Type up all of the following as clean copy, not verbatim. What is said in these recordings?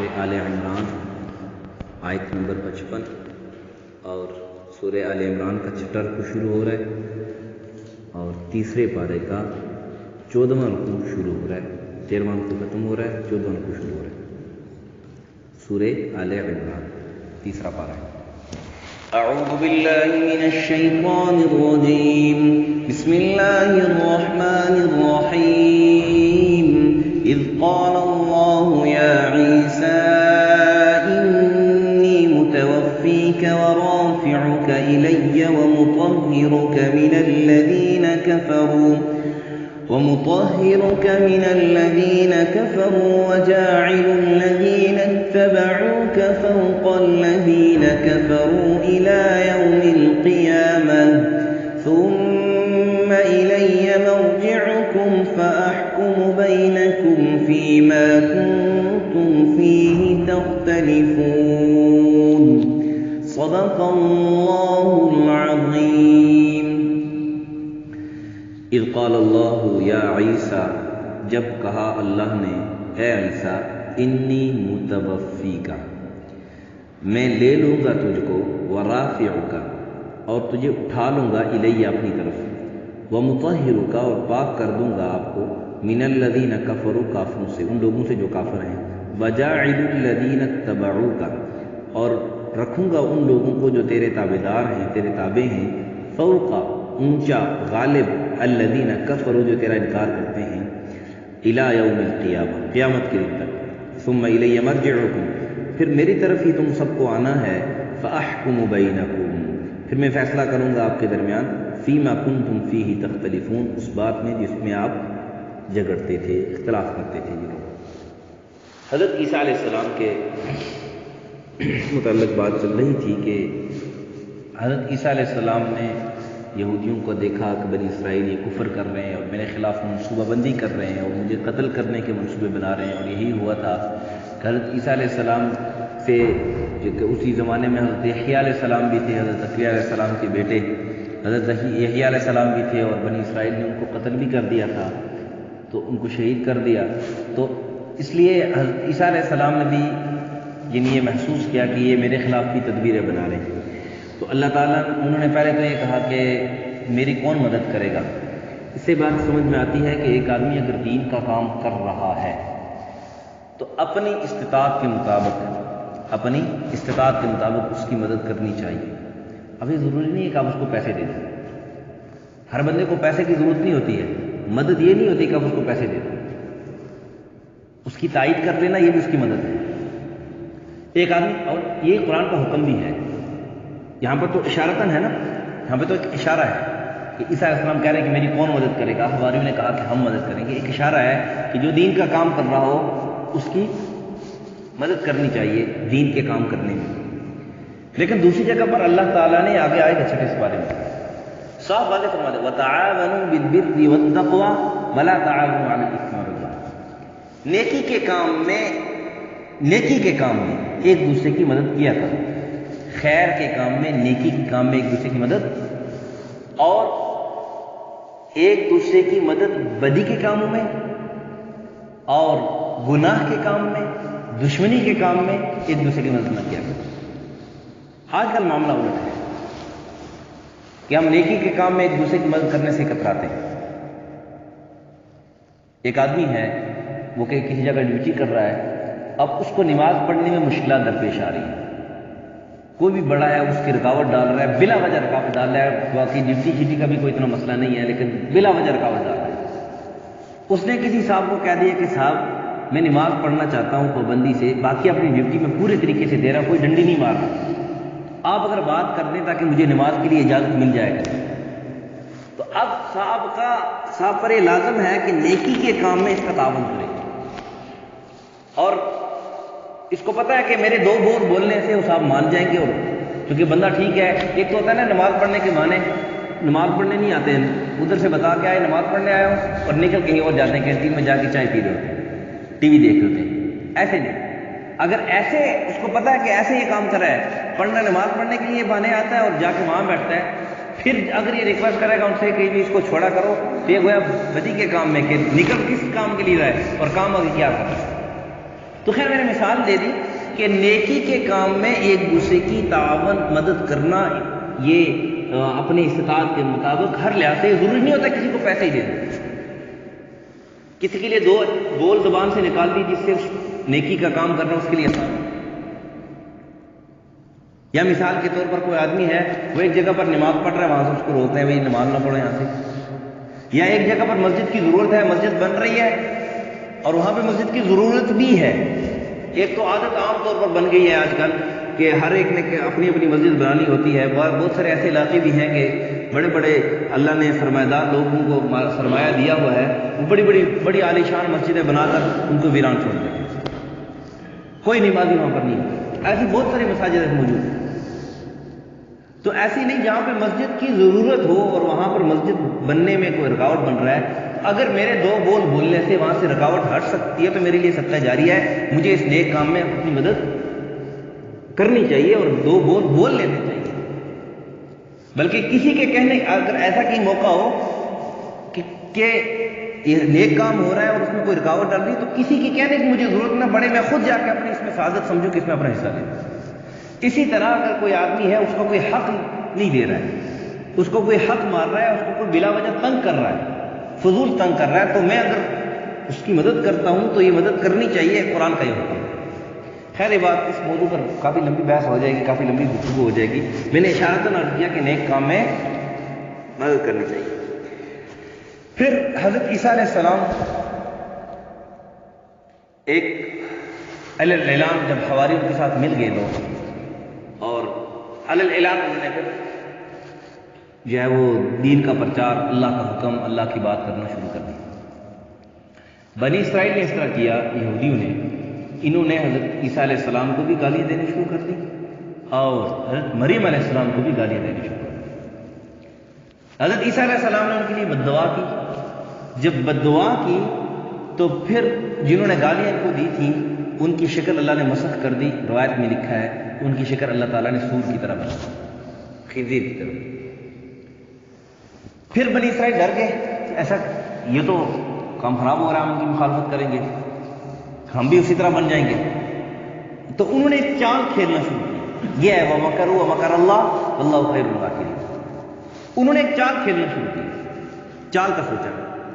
سورہ آل عمران آیت نمبر 55 اور سورہ آل عمران کا چھٹا رکوع شروع ہو رہا ہے اور تیسرے پارے کا 14واں رکوع شروع ہو رہا ہے، 13واں رکوع ختم ہو رہا ہے، 14واں رکوع شروع ہو رہا ہے۔ سورہ آل عمران تیسرا پارہ ہے۔ اعوذ باللہ من الشیطان الرجیم، بسم اللہ الرحمن الرحیم۔ اذ قال اللہ یا عیسیٰ انی متوفیک ورافعک الی ومطهرك من الذين كفروا وجاعل الذين اتبعوك فوق الذين كفروا إلى يوم القيامة ثم إلي مرجعكم فأحكم بينكم فيما كنتم فيه تختلفون۔ صدق الله العظيم۔ اذ قال اللہ یا عیسیٰ، جب کہا اللہ نے اے عیسیٰ، انی متوفیک، میں لے لوں گا تجھ کو، ورافعک، اور تجھے اٹھا لوں گا، الیہ، اپنی طرف، ومطہرک، اور پاک کر دوں گا آپ کو، من الذین کفروا، کافروں سے، ان لوگوں سے جو کافر ہیں، وجاعل الذین اتبعوک، اور رکھوں گا ان لوگوں کو جو تیرے تابعدار ہیں، تیرے تابع ہیں، فوق، اونچا، غالب، الذین کفروا، جو تیرا انکار کرتے ہیں، الی یوم القیامہ، قیامت کے دن تک، ثم الی مرجعکم، پھر میری طرف ہی تم سب کو آنا ہے، فاحکم بینکم، پھر میں فیصلہ کروں گا آپ کے درمیان، فیما کنتم فیہ تختلفون، اس بات میں جس میں آپ جھگڑتے تھے، اختلاف کرتے تھے۔ حضرت عیسیٰ علیہ السلام کے متعلق بات چل رہی تھی کہ حضرت عیسیٰ علیہ السلام نے یہودیوں کو دیکھا کہ بنی اسرائیل یہ کفر کر رہے ہیں اور میرے خلاف منصوبہ بندی کر رہے ہیں اور مجھے قتل کرنے کے منصوبے بنا رہے ہیں، اور یہی ہوا تھا کہ حضرت عیسیٰ علیہ السلام سے، جو کہ اسی زمانے میں حضرت یحییٰ علیہ السلام بھی تھے، حضرت زکریا علیہ السلام کے بیٹے حضرت یحییٰ علیہ السلام بھی تھے، اور بنی اسرائیل نے ان کو قتل بھی کر دیا تھا، تو ان کو شہید کر دیا۔ تو اس لیے حضرت عیسیٰ علیہ السلام نے بھی یہ محسوس کیا کہ یہ میرے خلاف بھی تدبیریں بنا رہے ہیں۔ تو اللہ تعالیٰ، انہوں نے پہلے تو یہ کہا کہ میری کون مدد کرے گا۔ اس سے بات سمجھ میں آتی ہے کہ ایک آدمی اگر دین کا کام کر رہا ہے تو اپنی استطاعت کے مطابق اس کی مدد کرنی چاہیے۔ اب یہ ضروری نہیں ہے کہ آپ اس کو پیسے دے دیں، ہر بندے کو پیسے کی ضرورت نہیں ہوتی ہے، مدد یہ نہیں ہوتی کہ آپ اس کو پیسے دے دیں، اس کی تائید کر لینا یہ بھی اس کی مدد ہے۔ ایک آدمی، اور یہ قرآن کا حکم بھی ہے، یہاں پر تو اشارتاً ہے نا، یہاں پہ تو ایک اشارہ ہے کہ عیسیٰ علیہ السلام کہہ رہے ہیں کہ میری کون مدد کرے گا، حواریوں نے کہا کہ ہم مدد کریں گے۔ ایک اشارہ ہے کہ جو دین کا کام کر رہا ہو اس کی مدد کرنی چاہیے دین کے کام کرنے میں۔ لیکن دوسری جگہ پر اللہ تعالیٰ نے آگے آئے گا اس بارے میں صاف باتیں فرما دے، وَتَعَاوَنُوا بِالْبِرِّ وَالتَّقْوَىٰ وَلَا تَعَاوَنُوا عَلَى الْإِثْمِ وَالْعُدْوَانِ، نیکی کے کام میں ایک دوسرے کی مدد کیا کرو، خیر کے کام میں، نیکی کے کام میں ایک دوسرے کی مدد، اور ایک دوسرے کی مدد بدی کے کاموں میں اور گناہ کے کام میں، دشمنی کے کام میں ایک دوسرے کی مدد نہ کیا کرو۔ آج کل معاملہ الٹ ہے کہ ہم نیکی کے کام میں ایک دوسرے کی مدد کرنے سے کتراتے ہیں۔ ایک آدمی ہے، وہ کہ کسی جگہ ڈیوٹی کر رہا ہے، اب اس کو نماز پڑھنے میں مشکلات درپیش آ رہی ہیں، کوئی بھی بڑا ہے اس کی رکاوٹ ڈال رہا ہے، بلا وجہ رکاوٹ ڈال رہا ہے، باقی ڈیوٹی کا بھی کوئی اتنا مسئلہ نہیں ہے، لیکن بلا وجہ رکاوٹ ڈال رہا ہے۔ اس نے کسی صاحب کو کہہ دیا کہ صاحب میں نماز پڑھنا چاہتا ہوں پابندی سے، باقی اپنی ڈیوٹی میں پورے طریقے سے دے رہا، کوئی ڈنڈی نہیں مار رہا، آپ اگر بات کر دیں تاکہ مجھے نماز کے لیے اجازت مل جائے گا۔ تو اب صاحب پر یہ لازم ہے کہ نیکی کے کام میں اس کا تعاون کرے، اور اس کو پتہ ہے کہ میرے دو بول بولنے سے وہ صاحب مان جائیں گے، اور کیونکہ بندہ ٹھیک ہے۔ ایک تو ہوتا ہے نا نماز پڑھنے کے معنی، نماز پڑھنے نہیں آتے ہیں، ادھر سے بتا کے آئے نماز پڑھنے آیا ہوں اور نکل کہیں اور جاتے ہیں، کینٹین میں جا کے چائے پی رہے ہوتے ہیں، ٹی وی دیکھ رہے ہوتے ہیں۔ ایسے نہیں، اگر ایسے اس کو پتہ ہے کہ ایسے یہ کام کرا ہے، پڑھنا نماز پڑھنے کے لیے بہانے آتا ہے اور جا کے وہاں بیٹھتا ہے، پھر اگر یہ ریکویسٹ کرے گا ان سے کہ اس کو چھوڑا کرو، تو یہ گویا بدی کے کام میں کہ نکل کس کام کے لیے رہا ہے اور کام آگے کیا کرتا ہے۔ تو خیر میں نے مثال دے دی کہ نیکی کے کام میں ایک دوسرے کی تعاون مدد کرنا، یہ اپنی استطاعت کے مطابق ہر لحاظ سے ضروری نہیں ہوتا کسی کو پیسے ہی دے دیں، کسی کے لیے دو بول زبان سے نکال دی جس سے اس نیکی کا کام کرنا اس کے لیے آسان ہو۔ یا مثال کے طور پر کوئی آدمی ہے وہ ایک جگہ پر نماز پڑھ رہا ہے، وہاں سے اس کو روک رہے ہیں بھائی نماز نہ پڑھو یہاں سے، یا ایک جگہ پر مسجد کی ضرورت ہے، مسجد بن رہی ہے اور وہاں پہ مسجد کی ضرورت بھی ہے۔ ایک تو عادت عام طور پر بن گئی ہے آج کل کہ ہر ایک نے اپنی اپنی مسجد بنانی ہوتی ہے، بہت سارے ایسے علاقے بھی ہیں کہ بڑے بڑے اللہ نے سرمایہ دار لوگوں کو سرمایہ دیا ہوا ہے، وہ بڑی عالی شان مسجدیں بنا کر ان کو ویران چھوڑ دیتے ہیں، کوئی نمازی وہاں پر نہیں ہوتی۔ ایسی بہت ساری مساجد موجود ہیں۔ تو ایسی نہیں جہاں پہ مسجد کی ضرورت ہو اور وہاں پر مسجد بننے میں کوئی رکاوٹ بن رہا ہے، اگر میرے دو بول بولنے سے وہاں سے رکاوٹ ہٹ سکتی ہے تو میرے لیے صدقہ جاری ہے، مجھے اس نیک کام میں اپنی مدد کرنی چاہیے اور دو بول بول لینے چاہیے۔ بلکہ کسی کے کہنے، اگر ایسا کوئی موقع ہو کہ یہ نیک کام ہو رہا ہے اور اس میں کوئی رکاوٹ ڈال رہی ہے، تو کسی کی کہنے کی مجھے ضرورت نہ پڑے، میں خود جا کے اپنی اس میں سعادت سمجھوں کہ اس میں اپنا حصہ لیں۔ اسی طرح اگر کوئی آدمی ہے، اس کو کوئی حق نہیں دے رہا ہے، اس کو کوئی حق مار رہا ہے، اس کو کوئی بلا وجہ تنگ کر رہا ہے، فضول تنگ کر رہا ہے، تو میں اگر اس کی مدد کرتا ہوں تو یہ مدد کرنی چاہیے، قرآن کا یہ حکم ہے۔ خیر یہ بات اس موضوع پر کافی لمبی بحث ہو جائے گی، کافی لمبی گفتگو ہو جائے گی، میں نے اشارتاً عرض کیا کہ نیک کام میں مدد کرنی چاہیے۔ پھر حضرت عیسیٰ علیہ السلام ایک اعلان جب حواریوں کے ساتھ مل گئے لوگ، اور اعلان انہوں نے پھر جو ہے وہ دین کا پرچار، اللہ کا حکم، اللہ کی بات کرنا شروع کر دی۔ بنی اسرائیل نے اس طرح کیا، یہودیوں نے، انہوں نے حضرت عیسیٰ علیہ السلام کو بھی گالیاں دینے شروع کر دی اور حضرت مریم علیہ السلام کو بھی گالیاں دینے شروع کر دی۔ حضرت عیسیٰ علیہ السلام نے ان کے لیے بد دعا کی، جب بد دعا کی تو پھر جنہوں نے گالیاں ان کو دی تھیں ان کی شکل اللہ نے مسخ کر دی، روایت میں لکھا ہے ان کی شکل اللہ تعالیٰ نے سور کی طرح بنا، خنزیر کی طرح۔ پھر بنی اسرائیل ڈر گئے، ایسا یہ تو کام خراب ہو رہا ہے، ہم ان کی مخالفت کریں گے، ہم بھی اسی طرح بن جائیں گے۔ تو انہوں نے ایک چال کھیلنا شروع کی، یہ ہے وَمَكَرُوا وَمَكَرَ اللَّهُ وَاللَّهُ خَيْرُ الْمَاكِرِينَ۔ انہوں نے ایک چال کھیلنا شروع کی، چال کا سوچا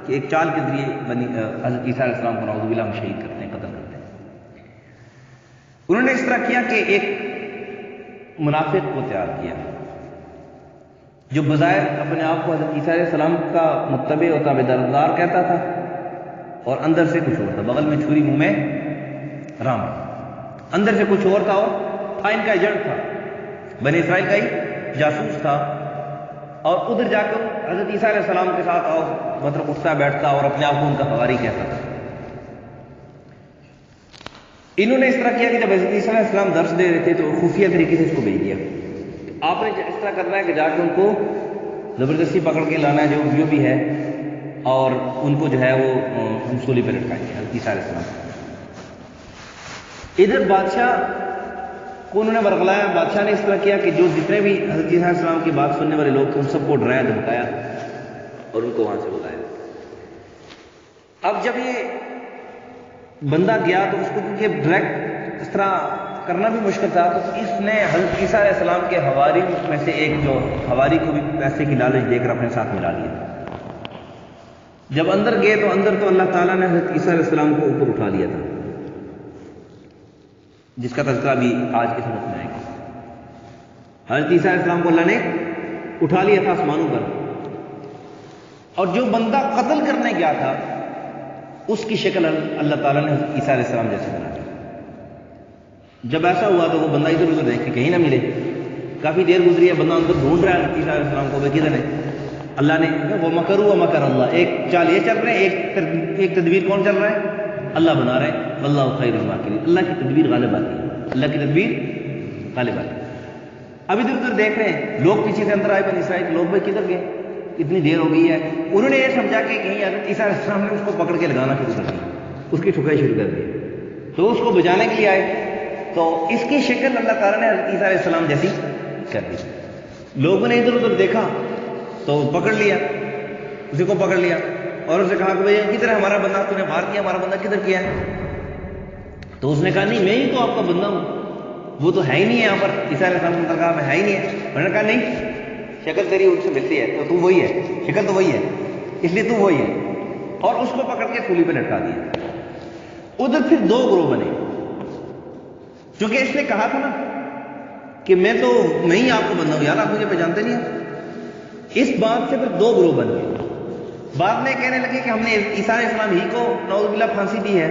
کہ ایک چال کے ذریعے حضرت عیسیٰ علیہ السلام کو نعوذ باللہ ہم شہید کرتے ہیں، قتل کرتے ہیں۔ انہوں نے اس طرح کیا کہ ایک منافق کو تیار کیا جو بظاہر اپنے آپ کو حضرت عیسیٰ علیہ السلام کا متبع و تابعدار کہتا تھا اور اندر سے کچھ اور تھا، بغل میں چھری منہ میں رام، اندر سے کچھ اور تھا، اور تھا ان کا ایجنٹ تھا، بنی اسرائیل کا ہی جاسوس تھا، اور ادھر جا کر حضرت عیسیٰ علیہ السلام کے ساتھ مطلب اٹھتا بیٹھتا اور اپنے آپ کو ان کا حواری کہتا تھا۔ انہوں نے اس طرح کیا کہ جب حضرت عیسیٰ علیہ السلام درس دے رہے تھے تو خفیہ طریقے سے اس کو بھیج دیا، آپ نے اس طرح کرنا ہے کہ جا کے ان کو زبردستی پکڑ کے لانا ہے جو بھی ہے، اور ان کو جو ہے وہ سولی پہ لٹکائیں گے حضرت عیسیٰ علیہ السلام۔ ادھر بادشاہ کو انہوں نے برگلایا، بادشاہ نے اس طرح کیا کہ جو جتنے بھی حضرت عیسیٰ علیہ السلام کی بات سننے والے لوگ تھے ان سب کو ڈرایا دھمکایا اور ان کو وہاں سے بلایا۔ اب جب یہ بندہ گیا تو اس کو کیونکہ ڈائریکٹ اس طرح کرنا بھی مشکل تھا، تو اس نے حضرت عیسیٰ علیہ السلام کے حواری میں سے ایک جو حواری کو بھی پیسے کی لالچ دے کر اپنے ساتھ ملا لیا۔ جب اندر گئے تو اندر تو اللہ تعالیٰ نے حضرت عیسیٰ علیہ السلام کو اوپر اٹھا لیا تھا، جس کا تذکرہ بھی آج کے سبق میں آئے گا۔ حضرت عیسیٰ علیہ السلام کو اللہ نے اٹھا لیا تھا آسمانوں پر، اور جو بندہ قتل کرنے گیا تھا اس کی شکل اللہ تعالیٰ نے حضرت عیسیٰ علیہ السلام جیسے بنا دی۔ جب ایسا ہوا تو وہ بندہ ادھر ادھر دیکھ کے کہیں نہ ملے، کافی دیر گزری ہے، بندہ اندر ڈھونڈ رہا ہے حضرت عیسیٰ علیہ السلام کو، وہ کدھر ہے؟ اللہ نے وَمَكَرُوا وَمَكَرَ اللَّهُ، ایک چال یہ چل رہے ہیں، ایک تدبیر کون چل رہا ہے؟ اللہ بنا رہے ہیں، وَاللَّهُ خَيْرُ الْمَاكِرِينَ، اللہ کی تدبیر غالب آتی ہے، اللہ کی تدبیر غالب آتی ہے۔ اب ادھر ادھر دیکھ رہے ہیں لوگ، پیچھے سے اندر آئے بنی اسرائیل کے لوگ، بھائی کدھر گئے، اتنی دیر ہو گئی ہے۔ انہوں نے یہ سمجھا کہ کہیں حضرت عیسیٰ علیہ السلام نے اس کو پکڑ کے لگانا شروع کر دیا، اس کی ٹھکائی شروع کر دی، تو اس کو بچانے کے لیے آئے، تو اس کی شکل اللہ تعالیٰ نے حضرت عیسیٰ علیہ السلام جیسی کر دی۔ لوگوں نے ادھر ادھر دیکھا تو پکڑ لیا، اسی کو پکڑ لیا اور اسے کہا کہ بھائی کدھر ہے ہمارا بندہ، تو نے مار دیا، ہمارا بندہ کدھر کیا ہے؟ تو اس نے کہا نہیں میں ہی تو آپ کا بندہ ہوں، وہ تو ہے ہی نہیں ہے یہاں پر، عیسیٰ علیہ السلام نے کہا میں ہے ہی نہیں ہے. انہوں نے کہا نہیں، شکل تیری ان سے ملتی ہے تو وہی ہے، شکل تو وہی ہے، اس لیے تو وہی ہے. اور اس کو پکڑ کے سولی پہ لٹکا دیا. ادھر پھر دو گروہ بنے، چونکہ اس نے کہا تھا نا کہ میں ہی آپ کو بندہ ہوں، یار آپ مجھے پہچانتے نہیں ہیں. اس بات سے پھر دو گروہ بن گئے. بعد میں کہنے لگے کہ ہم نے عیسیٰ علیہ السلام ہی کو نعوذ باللہ پھانسی دی ہے،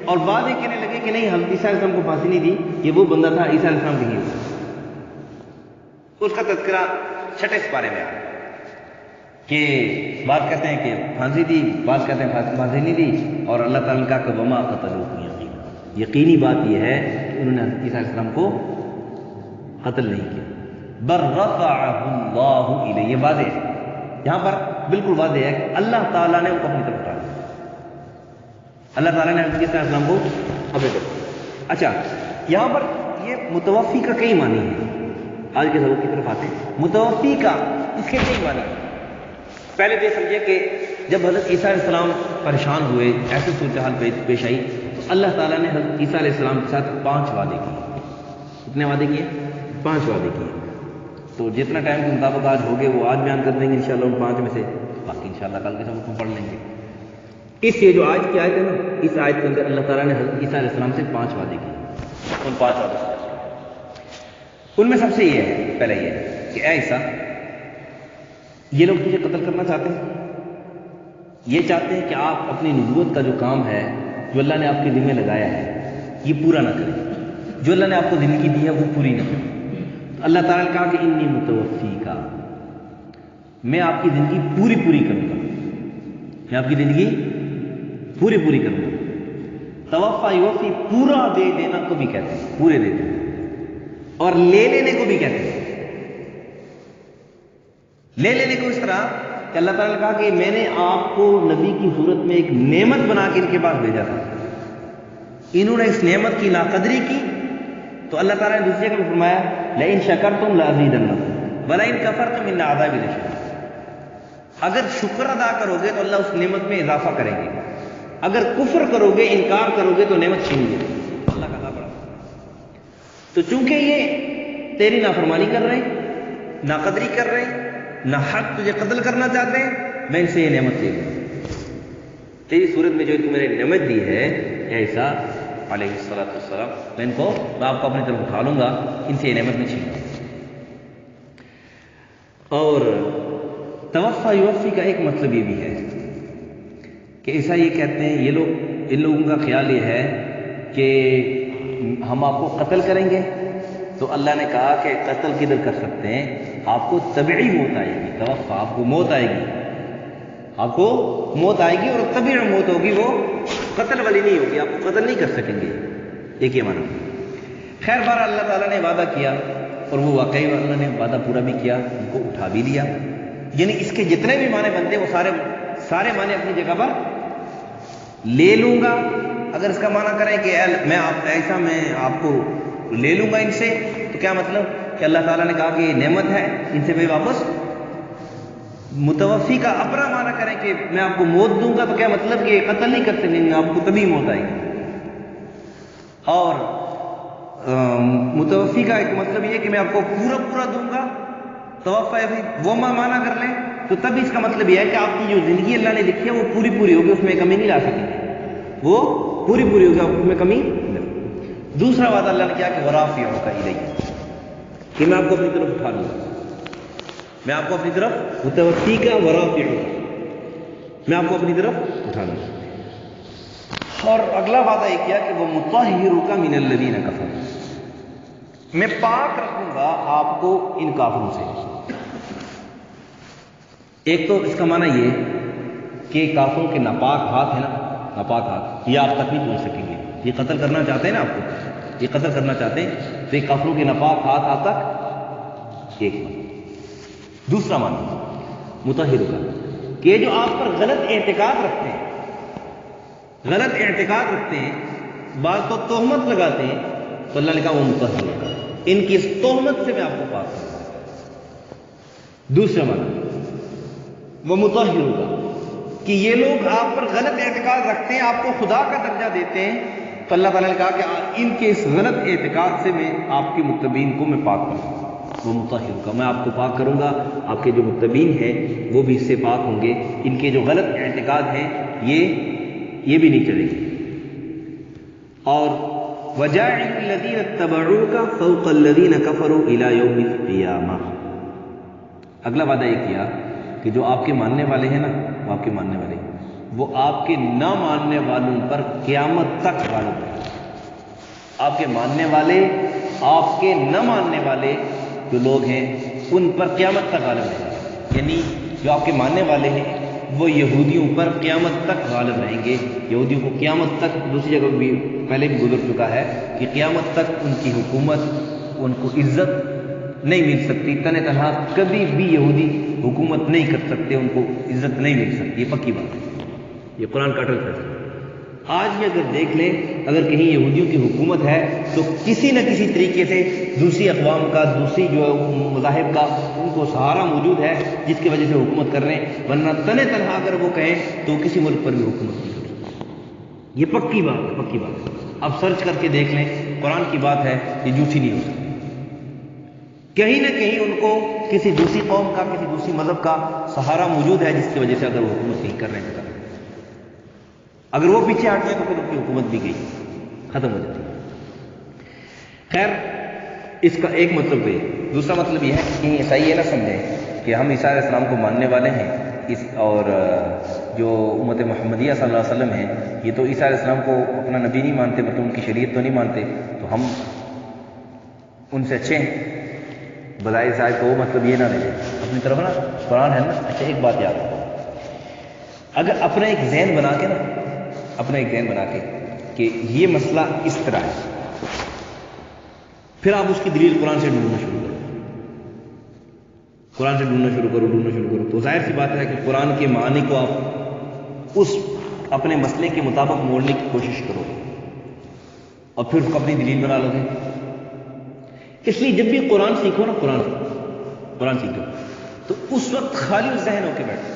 اور بعد میں کہنے لگے کہ نہیں حضرت عیسیٰ علیہ السلام کو پھانسی نہیں دی، یہ وہ بندہ تھا عیسیٰ علیہ السلام کے ہی. اس کا تذکرہ چھٹے سپارے میں آ کہ بعض کہتے ہیں کہ پھانسی دی، بعض کہتے ہیں پھانسی نہیں دی، اور اللہ تعالیٰ نے کہا کہ وما قتلوہ یقینا، یقینی بات یہ ہے کہ انہوں نے حضرت عیسیٰ علیہ السلام کو قتل نہیں کیا. بل رفعہ اللہ الیہ، یہ واضح ہے یہاں پر، بالکل واضح ہے کہ اللہ تعالیٰ نے ان کو اپنی طرف اٹھا لیا. اللہ تعالیٰ نے حضرت عیسیٰ علیہ السلام کو اپنی طرف. اچھا یہاں پر یہ متوفی کا کئی معنی ہے، آج کے سبق کی طرف آتے ہیں. متوفی کا اس کے کئی معنی ہیں. پہلے تو یہ سمجھے کہ جب حضرت عیسیٰ علیہ السلام پریشان ہوئے، ایسے صورتحال پیش آئی، تو اللہ تعالیٰ نے حضرت عیسیٰ علیہ السلام کے ساتھ 5 وعدے کیے. کتنے وعدے کیے؟ 5 وعدے کیے. تو جتنا ٹائم کے مطابق آج ہوگے وہ آج بیان کر دیں گے انشاءاللہ ان 5 میں سے، باقی انشاءاللہ کل کے سبق ہم پڑھ لیں گے. اس یہ جو آج کی آیت ہے نا، اس آیت کے اندر اللہ تعالیٰ نے حضرت عیسیٰ علیہ السلام سے 5 وعدے کیے. ان 5 وعدوں سے ان میں سب سے یہ ہے، پہلے یہ ہے کہ اے عیسیٰ، یہ لوگ تجھے قتل کرنا چاہتے ہیں، یہ چاہتے ہیں کہ آپ اپنی نبوت کا جو کام ہے، جو اللہ نے آپ کے ذمہ لگایا ہے، یہ پورا نہ کریں. جو اللہ نے آپ کو زندگی دی ہے وہ پوری نہ کریں. تو اللہ تعالیٰ نے کہا کہ انی متوفی کا، میں آپ کی زندگی پوری کروں گا، میں آپ کی زندگی پوری کروں گا. توفا یوفی، پورا دے دینا کو بھی کہتے ہیں، پورے دے دینا، اور لے لینے کو بھی کہتے ہیں. لے لینے کو اس طرح کہ اللہ تعالیٰ نے کہا کہ میں نے آپ کو نبی کی صورت میں ایک نعمت بنا کے ان کے پاس بھیجا تھا، انہوں نے اس نعمت کی ناقدری کی، تو اللہ تعالیٰ نے دوسری جگہ میں فرمایا لئن شکرتم لازیدنکم ولئن کفرتم ان عذابی لشدید. اگر شکر ادا کرو گے تو اللہ اس نعمت میں اضافہ کریں گے، اگر کفر کرو گے، انکار کرو گے تو نعمت چھین لے گی. اللہ کا عذاب بڑا. تو چونکہ یہ تیری نافرمانی کر رہے ہیں، ناقدری کر رہے ہیں، نہ حق تجھے قتل کرنا چاہتے ہیں، میں ان سے یہ نعمت لے لوں. تیری صورت میں جو تمہیں نعمت دی ہے اے عیسیٰ علیہ السلام، میں آپ کو اپنی طرف اٹھا لوں گا، ان سے یہ نعمت میں چھین لوں. اور توفا یوفی کا ایک مطلب یہ بھی ہے کہ ایسا یہ کہتے ہیں یہ لوگ، ان لوگوں کا خیال یہ ہے کہ ہم آپ کو قتل کریں گے، تو اللہ نے کہا کہ قتل کدھر کر سکتے ہیں، آپ کو طبعی موت آئے گی. توفا، آپ کو موت آئے گی، آپ کو موت آئے گی، اور طبعی موت ہوگی، وہ قتل والی نہیں ہوگی، آپ کو قتل نہیں کر سکیں گے. ایک یہ معنی. خیر بار اللہ تعالیٰ نے وعدہ کیا، اور وہ واقعی اللہ نے وعدہ پورا بھی کیا، ان کو اٹھا بھی لیا. یعنی اس کے جتنے بھی معنی بنتے ہیں وہ سارے معنی اپنی جگہ پر لے لوں گا. اگر اس کا معنی کریں کہ میں آپ کو لے لوں گا ان سے، تو کیا مطلب کہ اللہ تعالیٰ نے کہا کہ یہ نعمت ہے، ان سے میں واپس. متوفی کا اپنا معنی کریں کہ میں آپ کو موت دوں گا، تو کیا مطلب کہ قتل نہیں کر سکیں گے، آپ کو تبھی موت آئے گی. اور متوفی کا ایک مطلب یہ کہ میں آپ کو پورا دوں گا. توفا وہ معنی کر لیں تو تب اس کا مطلب یہ ہے کہ آپ کی جو زندگی اللہ نے لکھی ہے وہ پوری ہوگی، اس میں کمی نہیں لا سکیں گے، وہ پوری ہوگی، آپ اس میں کمی نہیں. دوسرا وعدہ اللہ نے کیا کہ ورافعک الیہ، کہ میں آپ کو اپنی طرف اٹھا لوں گا. میں آپ کو اپنی طرف متوفی کا ورافعک، میں آپ کو اپنی طرف اٹھا لوں گا. اور اگلا وعدہ یہ کیا کہ وہ مطہرک من الذین کفروا، میں پاک رکھوں گا آپ کو ان کافروں سے. ایک تو اس کا معنی یہ کہ کافروں کے ناپاک ہاتھ ہے نا، ناپاک ہاتھ، یہ آپ تک نہیں پہنچ سکیں گے. یہ قتل کرنا چاہتے ہیں نا آپ کو، یہ قتل کرنا چاہتے ہیں، تو یہ کافروں کے ناپاک ہاتھ آپ تک. ایک معنی. دوسرا معنی مطہر کا، کہ جو آپ پر غلط اعتقاد رکھتے ہیں، بعض تو تہمت لگاتے ہیں، تو اللہ نے کہا وہ مطہر کا، ان کی اس تہمت سے میں آپ کو پاک کروں گا. دوسرا معنی وہ مطہر کا، کہ یہ لوگ آپ پر غلط اعتقاد رکھتے ہیں، آپ کو خدا کا درجہ دیتے ہیں، تو اللہ تعالیٰ نے کہا کہ ان کے اس غلط اعتقاد سے میں آپ کے متبعین کو میں پاک کروں گا، وہ مطہر کا، میں آپ کو پاک کروں گا، آپ کے جو متبعین ہیں وہ بھی اس سے پاک ہوں گے، ان کے جو غلط اعتقاد ہیں یہ بھی نہیں چلیں گے۔ اور وَجَاعِلُ الَّذِينَ اتَّبَعُوكَ فَوْقَ الَّذِينَ كَفَرُوا إِلَى يَوْمِ الْقِيَامَةِ، اگلا وعدہ یہ کیا کہ جو آپ کے ماننے والے ہیں نا، وہ آپ کے ماننے والے وہ آپ کے نہ ماننے والوں پر قیامت تک غالب رہیں گے۔ آپ کے ماننے والے، آپ کے نہ ماننے والے جو لوگ ہیں ان پر قیامت تک غالب رہیں گے، یعنی جو آپ کے ماننے والے ہیں وہ یہودیوں پر قیامت تک غالب رہیں گے۔ یہودیوں کو قیامت تک، دوسری جگہ بھی پہلے بھی گزر چکا ہے کہ قیامت تک ان کی حکومت، ان کو عزت نہیں مل سکتی، تن تنہا کبھی بھی یہودی حکومت نہیں کر سکتے، ان کو عزت نہیں مل سکتی، یہ پکی بات ہے، یہ قرآن کا اٹل فیصلہ ہے۔ آج بھی اگر دیکھ لیں، اگر کہیں یہودیوں کی حکومت ہے تو کسی نہ کسی طریقے سے دوسری اقوام کا، دوسری جو مذاہب کا ان کو سہارا موجود ہے جس کی وجہ سے حکومت کر رہے ہیں، ورنہ تن تنہا اگر وہ کہیں تو کسی ملک پر بھی حکومت نہیں کر سکتے، یہ پکی بات ہے، پکی بات ہے۔ اب سرچ کر کے دیکھ لیں، قرآن کی بات ہے، یہ جھوٹی نہیں ہو سکتی۔ کہیں نہ کہیں ان کو کسی دوسری قوم کا، کسی دوسری مذہب کا سہارا موجود ہے جس کی وجہ سے اگر وہ حکومت نہیں کر رہے ہیں، اگر وہ پیچھے ہٹ جائے تو پھر ان کی حکومت بھی گئی، ختم ہو جاتی ہے۔ خیر، اس کا ایک مطلب ہے، دوسرا مطلب یہ ہے کہ عیسائی یہ نہ سمجھیں کہ ہم عیسیٰ علیہ السلام کو ماننے والے ہیں، اور جو امت محمدیہ صلی اللہ علیہ وسلم ہیں یہ تو عیسیٰ علیہ السلام کو اپنا نبی نہیں مانتے، مطلب ان کی شریعت تو نہیں مانتے، تو ہم ان سے اچھے ہیں، بظاہر صاحب کو وہ مطلب یہ نہ لے لیں اپنی طرف نا، قرآن ہے نا۔ اچھا ایک بات یاد رکھو، اگر اپنا ایک ذہن بنا کے نا، اپنا ایک ذہن بنا کے کہ یہ مسئلہ اس طرح ہے، پھر آپ اس کی دلیل قرآن سے ڈھونڈنا شروع کرو، قرآن سے ڈھونڈنا شروع کرو، تو ظاہر سی بات ہے کہ قرآن کے معنی کو آپ اس اپنے مسئلے کے مطابق موڑنے کی کوشش کرو گے اور پھر اس کو اپنی دلیل بنا لو گے۔ اس لیے جب بھی قرآن سیکھو نا، قرآن سیکھو تو اس وقت خالی ذہن ہو کے بیٹھو،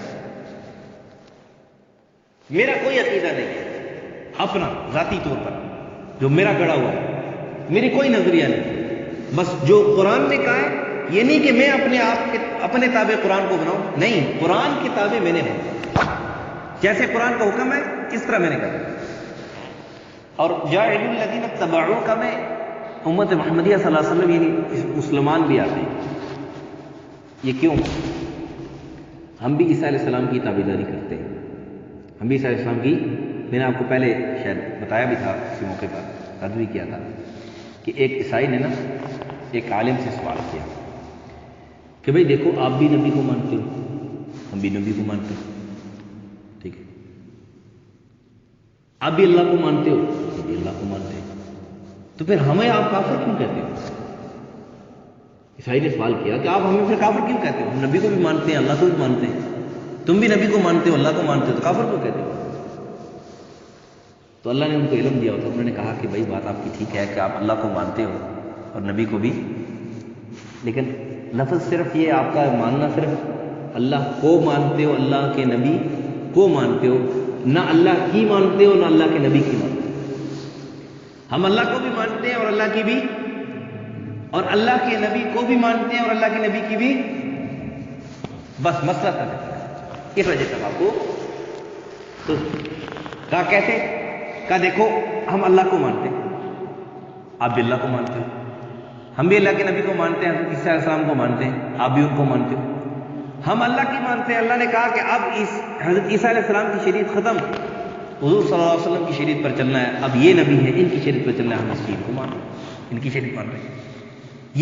میرا کوئی عقیدہ نہیں ہے اپنا ذاتی طور پر جو میرا گڑا ہوا ہے، میری کوئی نظریہ نہیں، بس جو قرآن نے کہا ہے، یہ نہیں کہ میں اپنے آپ کے اپنے تابع قرآن کو بناؤں، نہیں، قرآن کے تابع میں نے بنا، جیسے قرآن کا حکم ہے اس طرح میں نے کہا۔ اور جاعل الذین اتبعوا کا میں امت محمدیہ صلی اللہ علیہ وسلم یعنی مسلمان بھی آتے ہیں، یہ کیوں؟ ہم بھی عیسیٰ علیہ السلام کی تابعداری کرتے ہیں، ہم بھی عیسیٰ علیہ السلام کی، میں نے آپ کو پہلے شاید بتایا بھی تھا کسی موقع پر، عرض بھی کیا تھا کہ ایک عیسائی نے نا ایک عالم سے سوال کیا کہ بھئی دیکھو آپ بھی نبی کو مانتے ہو، ہم بھی نبی کو مانتے ہیں، ٹھیک ہے، آپ بھی اللہ کو مانتے ہو، ہم بھی اللہ کو مانتے ہیں، تو پھر ہمیں آپ کافر کیوں کہتے ہو؟ عیسائی نے سوال کیا کہ آپ ہمیں پھر کافر کیوں کہتے ہو؟ ہم نبی کو بھی مانتے ہیں، اللہ کو بھی مانتے ہیں، تم بھی نبی کو مانتے ہو، اللہ کو مانتے ہو، تو کافر کیوں کہتے ہو؟ تو اللہ نے ان کو علم دیا ہوتا، انہوں نے کہا کہ بھائی بات آپ کی ٹھیک ہے کہ آپ اللہ کو مانتے ہو اور نبی کو بھی، لیکن لفظ صرف یہ آپ کا ماننا صرف اللہ کو مانتے ہو، اللہ کے نبی کو مانتے ہو، نہ اللہ کی مانتے ہو، نہ اللہ کے نبی کی مانتے ہو۔ ہم اللہ کو بھی مانتے ہیں اور اللہ کی بھی، اور اللہ کے نبی کو بھی مانتے ہیں اور اللہ کے نبی کی بھی، بس مسئلہ تھا، اس وجہ سے آپ کو تو کہا کیسے؟ کہا دیکھو ہم اللہ کو مانتے ہیں، آپ بھی اللہ کو مانتے ہو، ہم بھی اللہ کے نبی کو مانتے ہیں، حضرت عیسیٰ علیہ السلام کو مانتے ہیں، آپ بھی ان کو مانتے ہو، ہم اللہ کی مانتے ہیں۔ اللہ نے کہا کہ اب حضرت عیسیٰ علیہ السلام کی شریعت ختم، حضور صلی اللہ علیہ وسلم کی شریعت پر چلنا ہے، اب یہ نبی ہے، ان کی شریعت پر چلنا ہے، ہم اس چیز کو مان رہے ہیں، ان کی شریعت مان رہے ہیں۔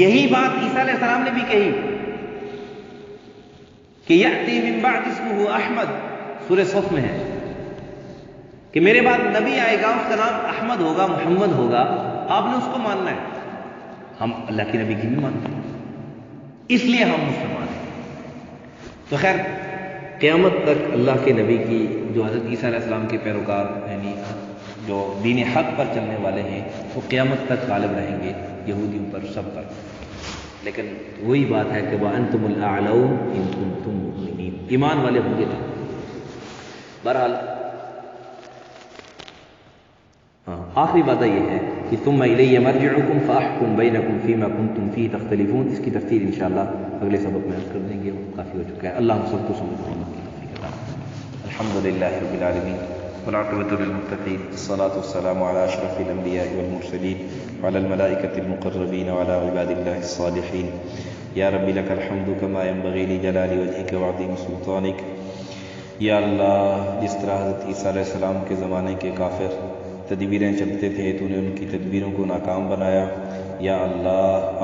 یہی بات عیسیٰ علیہ السلام نے بھی کہی کہ یأتی من بعد اسمہ احمد، سورہ صف میں ہے کہ میرے بعد نبی آئے گا، اس کا نام احمد ہوگا، محمد ہوگا، آپ نے اس کو ماننا ہے۔ ہم اللہ کے نبی کی بھی مانتے ہیں، اس لیے ہم مسلمان ہیں۔ تو خیر قیامت تک اللہ کے نبی کی، جو حضرت عیسیٰ علیہ السلام کے پیروکار یعنی جو دین حق پر چلنے والے ہیں، وہ قیامت تک غالب رہیں گے یہودیوں پر، سب پر، لیکن وہی بات ہے کہ وَأَنْتُمُ الْأَعْلَوْنَ إِن كُنتُم مُؤْمِنِينَ، ایمان والے ہوں گے تو۔ بہرحال ہاں آخری وعدہ یہ ہے کہ ثم الی مرجعکم فاحکم بینکم فیما کنتم فیہ تختلفون. اس کی تفصیل انشاءاللہ اگلے سبق میں عرض کر دیں گے، وقت کافی ہو چکا ہے. اللہ ہم سب کو سمجھ کی توفیق عطا فرمائے. الحمدللہ رب العالمین والعاقبۃ للمتقین، الصلاۃ والسلام علی اشرف الانبیاء والمرسلین وعلی الملائکۃ المقربین وعلی عباد اللہ الصالحین. یا رب لک الحمد کما ینبغی لجلال وجہک وعظیم سلطانک. یا اللہ، جس طرح حضرت عیسیٰ علیہ السلام کے زمانے کے کافر تدبیریں چلتے تھے تو نے ان کی تدبیروں کو ناکام بنایا. یا اللہ،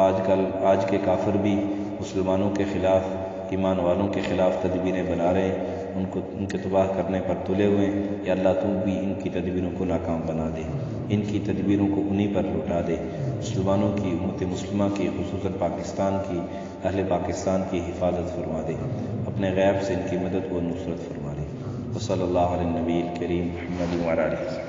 آج کے کافر بھی مسلمانوں کے خلاف، ایمان والوں کے خلاف تدبیریں بنا رہے ہیں، ان کے تباہ کرنے پر تلے ہوئے ہیں. یا اللہ، تو بھی ان کی تدبیروں کو ناکام بنا دے، ان کی تدبیروں کو انہی پر لوٹا دے. مسلمانوں کی، امت مسلمہ کی، خصوصاً پاکستان کی، اہل پاکستان کی حفاظت فرما دے. اپنے غیب سے ان کی مدد و نصرت فرما دے. وصلی اللہ علی النبی الکریم محمد وعلی آلہ.